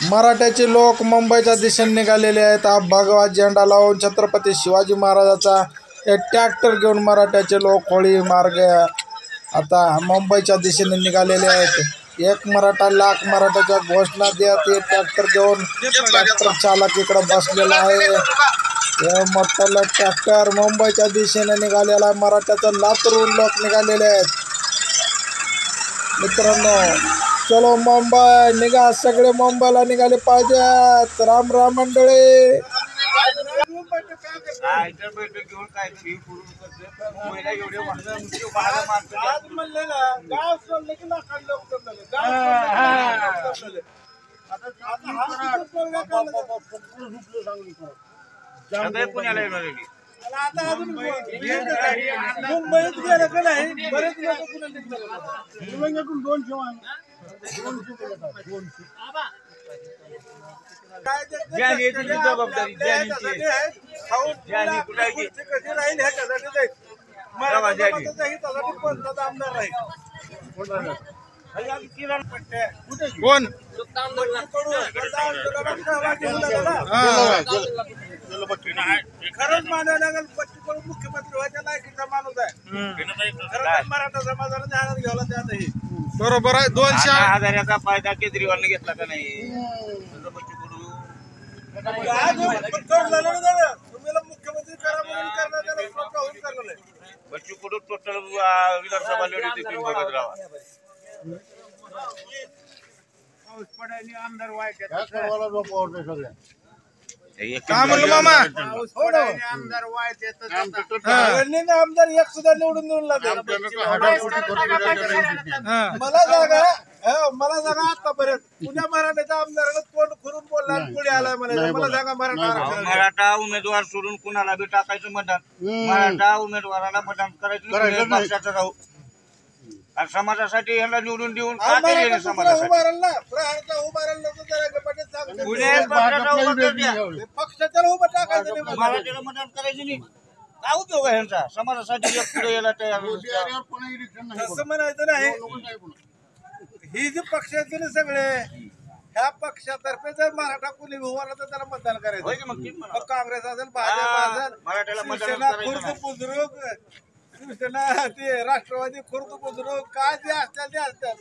मराठ्याचे लोक मुंबईच्या दिशेने निघालेले आहेत. भगवा झेंडा लावून छत्रपती शिवाजी महाराजाचा एक ट्रॅक्टर घेऊन मराठ्याचे लोक होळी मार्ग आता मुंबईच्या दिशेने निघालेले आहेत. एक मराठा लाख मराठ्याच्या घोषणा देत हे ट्रॅक्टर घेऊन ट्रॅक्टर चालक इकडे बसलेला आहे. हे मोठं ट्रॅक्टर मुंबईच्या दिशेने निघालेला मराठ्याचं लातूरून लोक निघालेले आहेत. मित्रांनो, चलो मुंबई निघा, सगळे मुंबईला निघाले पाहिजेत. राम राम मंडळी. मुंबईत गेलं का नाही बरेच लोक जबाबदारी कशी राहील ह्याच्यासाठी आमदार राहील कोण खरंच मानायला लागेल. बच्चू कडू मुख्यमंत्री व्हायच्या लायकीचा माणूस आहे. खरंच मराठा समाजाला ध्यानात घ्यायला त्यातही बरोबर आहे. 200,000चा फायदा केजरीवालने घेतला का नाही? तुम्हाला मुख्यमंत्री करा म्हणून करणार बच्चू कडू टोटल विधानसभा लढवते बघत राहा. पाऊस पडायला आमदार व्हायचे काय म्हणलं मामा? आमदार व्हायचे आमदार एक सुद्धा निवडून देऊन लागेल. मला जागा आतापर्यंत पुण्या मराठ्याच्या आमदारानं कोण खुरून बोलला पुढे आलाय मला जागा मराठा उमेदवार सोडून कुणाला बी टाकायचं मतदान. मराठा उमेदवाराला मतदान करायचं पक्षाचं राहू. आणि समाजासाठी यांना निवडून देऊन समाजासाठी पक्षाला उभं टाकायचं मराठीला मतदान करायचं नाही. काय उपयोग आहे यांचा? समाजासाठी एक पुढे यायला तयार असं म्हणायचं नाही. ही जी पक्ष आहेत की सगळे ह्या पक्षातर्फे जर मराठा कोणी उभारला तर त्याला मतदान करायचं. मग काँग्रेस असेल, भाजप असेल, शिवसेना, खुर्द बुजुर्ग, शिवसेना, ते राष्ट्रवादी, खुर्द बुजुर्ग, काय जे असतात ते असतात.